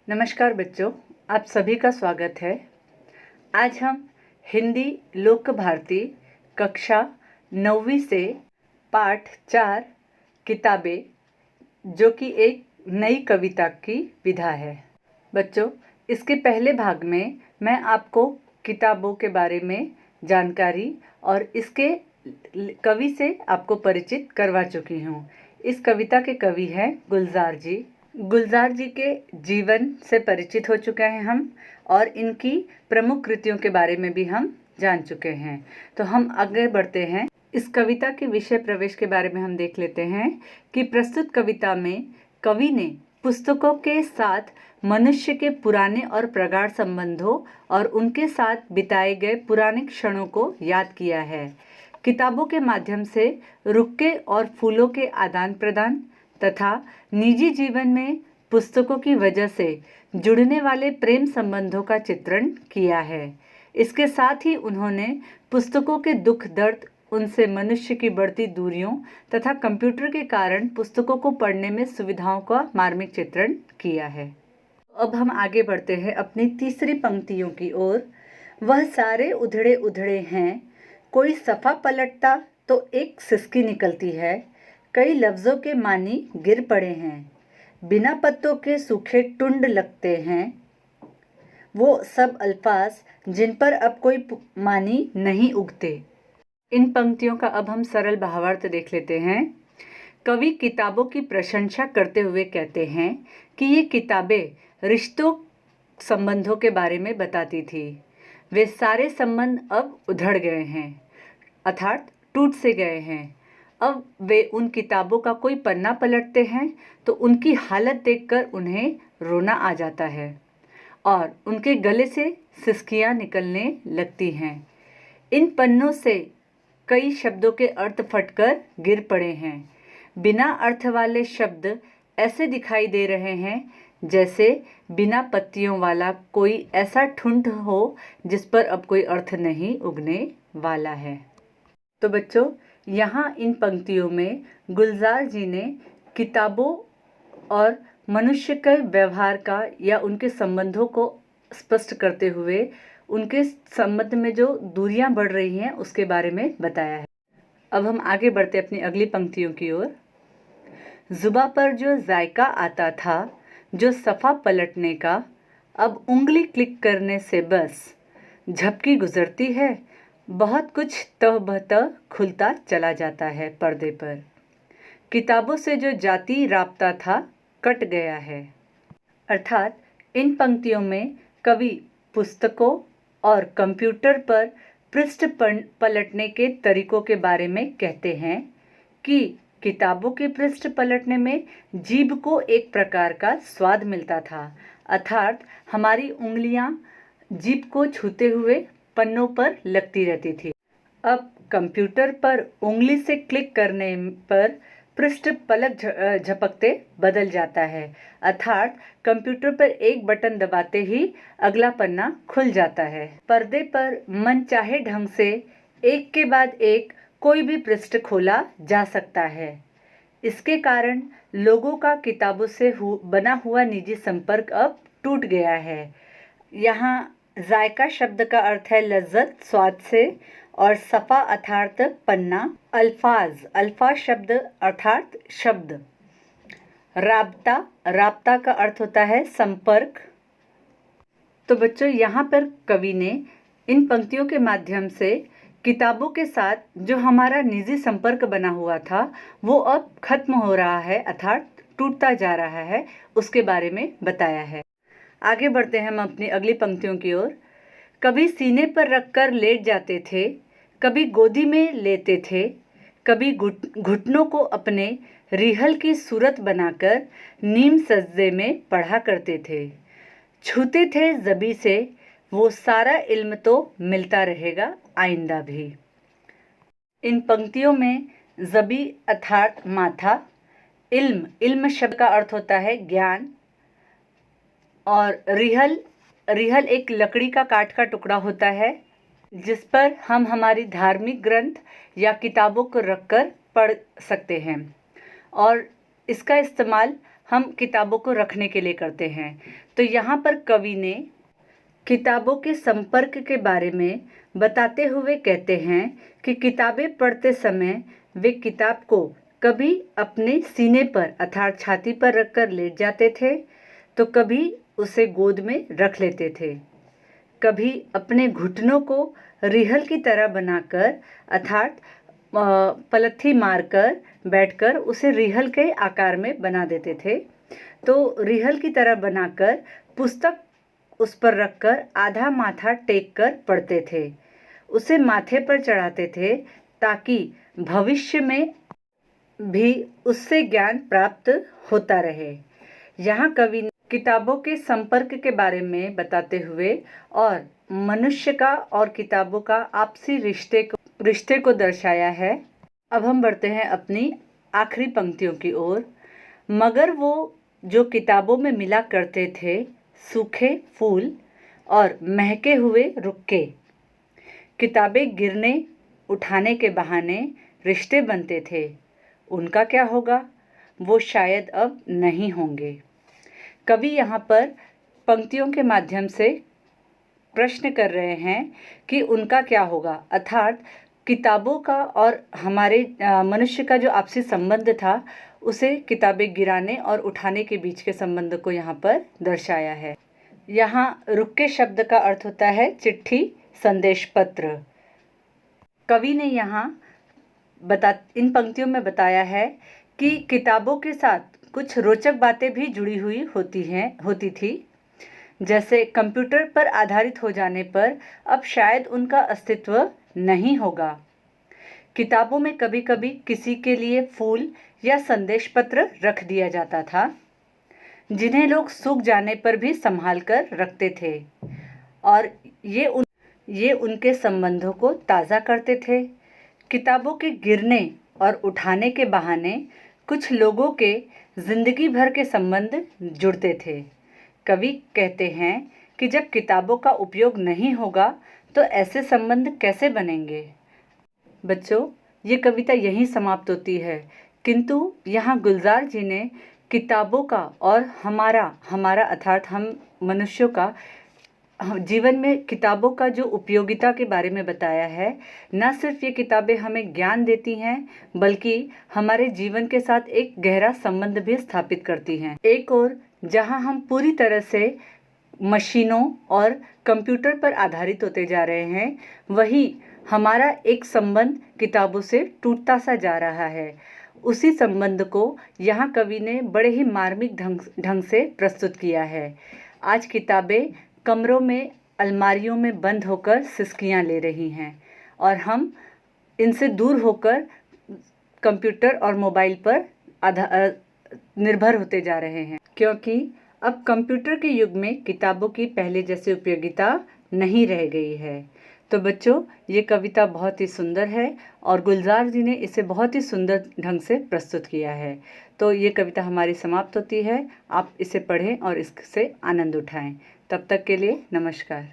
नमस्कार बच्चों, आप सभी का स्वागत है। आज हम हिंदी लोक भारती कक्षा 9वीं से पाठ 4 किताबें, जो कि एक नई कविता की विधा है। बच्चों, इसके पहले भाग में मैं आपको किताबों के बारे में जानकारी और इसके कवि से आपको परिचित करवा चुकी हूँ। इस कविता के कवि हैं गुलजार जी। गुलजार जी के जीवन से परिचित हो चुके हैं हम, और इनकी प्रमुख कृतियों के बारे में भी हम जान चुके हैं। तो हम आगे बढ़ते हैं। इस कविता के विषय प्रवेश के बारे में हम देख लेते हैं कि प्रस्तुत कविता में कवि ने पुस्तकों के साथ मनुष्य के पुराने और प्रगाढ़ संबंधों और उनके साथ बिताए गए पुराने क्षणों को याद किया है। किताबों के माध्यम से रुक्के और फूलों के आदान प्रदान तथा निजी जीवन में पुस्तकों की वजह से जुड़ने वाले प्रेम संबंधों का चित्रण किया है। इसके साथ ही उन्होंने पुस्तकों के दुख दर्द, उनसे मनुष्य की बढ़ती दूरियों तथा कंप्यूटर के कारण पुस्तकों को पढ़ने में सुविधाओं का मार्मिक चित्रण किया है। अब हम आगे बढ़ते हैं अपनी तीसरी पंक्तियों की ओर। वह सारे उधड़े उधड़े हैं, कोई सफ़ा पलटता तो एक सिसकी निकलती है, कई लफ्ज़ों के मानी गिर पड़े हैं, बिना पत्तों के सूखे टुंड लगते हैं, वो सब अल्फाज जिन पर अब कोई मानी नहीं उगते। इन पंक्तियों का अब हम सरल भावार्थ देख लेते हैं। कवि किताबों की प्रशंसा करते हुए कहते हैं कि ये किताबें रिश्तों संबंधों के बारे में बताती थी। वे सारे संबंध अब उधड़ गए हैं, अर्थात टूट से गए हैं। अब वे उन किताबों का कोई पन्ना पलटते हैं तो उनकी हालत देखकर उन्हें रोना आ जाता है और उनके गले से सिसकियां निकलने लगती हैं। इन पन्नों से कई शब्दों के अर्थ फटकर गिर पड़े हैं। बिना अर्थ वाले शब्द ऐसे दिखाई दे रहे हैं जैसे बिना पत्तियों वाला कोई ऐसा ठुंड हो जिस पर अब कोई अर्थ नहीं उगने वाला है। तो बच्चों, यहाँ इन पंक्तियों में गुलजार जी ने किताबों और मनुष्य के व्यवहार का या उनके संबंधों को स्पष्ट करते हुए उनके संबंध में जो दूरियां बढ़ रही हैं उसके बारे में बताया है। अब हम आगे बढ़ते अपनी अगली पंक्तियों की ओर। जुबा पर जो जायका आता था, जो सफ़ा पलटने का, अब उंगली क्लिक करने से बस झपकी गुजरती है, बहुत कुछ तह खुलता चला जाता है पर्दे पर। किताबों से जो जाती राब्ता था कट गया है। अर्थात इन पंक्तियों में कवि पुस्तकों और कंप्यूटर पर पृष्ठ पलटने के तरीकों के बारे में कहते हैं कि किताबों के पृष्ठ पलटने में जीभ को एक प्रकार का स्वाद मिलता था, अर्थात हमारी उंगलियां जीभ को छूते हुए पन्नों पर लगती रहती थी। अब कंप्यूटर पर उंगली से क्लिक करने पर पृष्ठ पलक झपकते बदल जाता है, अर्थात कंप्यूटर पर एक बटन दबाते ही अगला पन्ना खुल जाता है। पर्दे पर मन चाहे ढंग से एक के बाद एक कोई भी पृष्ठ खोला जा सकता है। इसके कारण लोगों का किताबों से बना हुआ निजी संपर्क अब टूट गया है। यहाँ जायका शब्द का अर्थ है लज्जत, स्वाद से, और सफ़ा अर्थात पन्ना, अल्फाज शब्द अर्थात शब्द, राब्ता का अर्थ होता है संपर्क। तो बच्चों, यहाँ पर कवि ने इन पंक्तियों के माध्यम से किताबों के साथ जो हमारा निजी संपर्क बना हुआ था वो अब खत्म हो रहा है, अर्थात टूटता जा रहा है, उसके बारे में बताया है। आगे बढ़ते हैं हम अपनी अगली पंक्तियों की ओर। कभी सीने पर रखकर लेट जाते थे, कभी गोदी में लेते थे, कभी घुटनों को अपने रिहल की सूरत बनाकर नीम सजदे में पढ़ा करते थे। छूते थे ज़बी से, वो सारा इल्म तो मिलता रहेगा आइंदा भी। इन पंक्तियों में ज़बी अर्थात माथा, इल्म शब्द का अर्थ होता है ज्ञान, और रिहल एक लकड़ी का काठ का टुकड़ा होता है जिस पर हम हमारी धार्मिक ग्रंथ या किताबों को रखकर पढ़ सकते हैं, और इसका इस्तेमाल हम किताबों को रखने के लिए करते हैं। तो यहाँ पर कवि ने किताबों के संपर्क के बारे में बताते हुए कहते हैं कि किताबें पढ़ते समय वे किताब को कभी अपने सीने पर अर्थात छाती पर रखकर लेट जाते थे, तो कभी उसे गोद में रख लेते थे। कभी अपने घुटनों को रिहल की तरह बनाकर अर्थात पलथी मारकर बैठकर उसे रिहल के आकार में बना देते थे। तो रिहल की तरह बनाकर पुस्तक उस पर रखकर आधा माथा टेक कर पढ़ते थे। उसे माथे पर चढ़ाते थे ताकि भविष्य में भी उससे ज्ञान प्राप्त होता रहे। यहाँ कवि ने किताबों के संपर्क के बारे में बताते हुए और मनुष्य का और किताबों का आपसी रिश्ते को दर्शाया है। अब हम बढ़ते हैं अपनी आखिरी पंक्तियों की ओर। मगर वो जो किताबों में मिला करते थे, सूखे फूल और महके हुए रुक्के, किताबें गिरने उठाने के बहाने रिश्ते बनते थे, उनका क्या होगा? वो शायद अब नहीं होंगे। कवि यहाँ पर पंक्तियों के माध्यम से प्रश्न कर रहे हैं कि उनका क्या होगा, अर्थात किताबों का और हमारे मनुष्य का जो आपसी संबंध था उसे किताबें गिराने और उठाने के बीच के संबंध को यहाँ पर दर्शाया है। यहाँ रुक्के शब्द का अर्थ होता है चिट्ठी, संदेश पत्र। कवि ने यहाँ इन पंक्तियों में बताया है कि किताबों के साथ कुछ रोचक बातें भी जुड़ी हुई होती थी। जैसे कंप्यूटर पर आधारित हो जाने पर अब शायद उनका अस्तित्व नहीं होगा। किताबों में कभी कभी किसी के लिए फूल या संदेश पत्र रख दिया जाता था, जिन्हें लोग सूख जाने पर भी संभाल कर रखते थे और ये उनके संबंधों को ताज़ा करते थे। किताबों के गिरने और उठाने के बहाने कुछ लोगों के जिंदगी भर के संबंध जुड़ते थे। कवि कहते हैं कि जब किताबों का उपयोग नहीं होगा तो ऐसे संबंध कैसे बनेंगे। बच्चों, ये कविता यहीं समाप्त होती है, किंतु यहाँ गुलजार जी ने किताबों का और हमारा अर्थात हम मनुष्यों का जीवन में किताबों का जो उपयोगिता के बारे में बताया है। न सिर्फ ये किताबें हमें ज्ञान देती हैं बल्कि हमारे जीवन के साथ एक गहरा संबंध भी स्थापित करती हैं। एक और जहां हम पूरी तरह से मशीनों और कंप्यूटर पर आधारित होते जा रहे हैं, वही हमारा एक संबंध किताबों से टूटता सा जा रहा है। उसी संबंध को यहाँ कवि ने बड़े ही मार्मिक ढंग से प्रस्तुत किया है। आज किताबें कमरों में अलमारियों में बंद होकर सिसकियाँ ले रही हैं और हम इनसे दूर होकर कंप्यूटर और मोबाइल पर निर्भर होते जा रहे हैं, क्योंकि अब कंप्यूटर के युग में किताबों की पहले जैसी उपयोगिता नहीं रह गई है। तो बच्चों, ये कविता बहुत ही सुंदर है और गुलजार जी ने इसे बहुत ही सुंदर ढंग से प्रस्तुत किया है। तो ये कविता हमारी समाप्त होती है। आप इसे पढ़ें और इससे आनंद उठाएं। तब तक के लिए नमस्कार।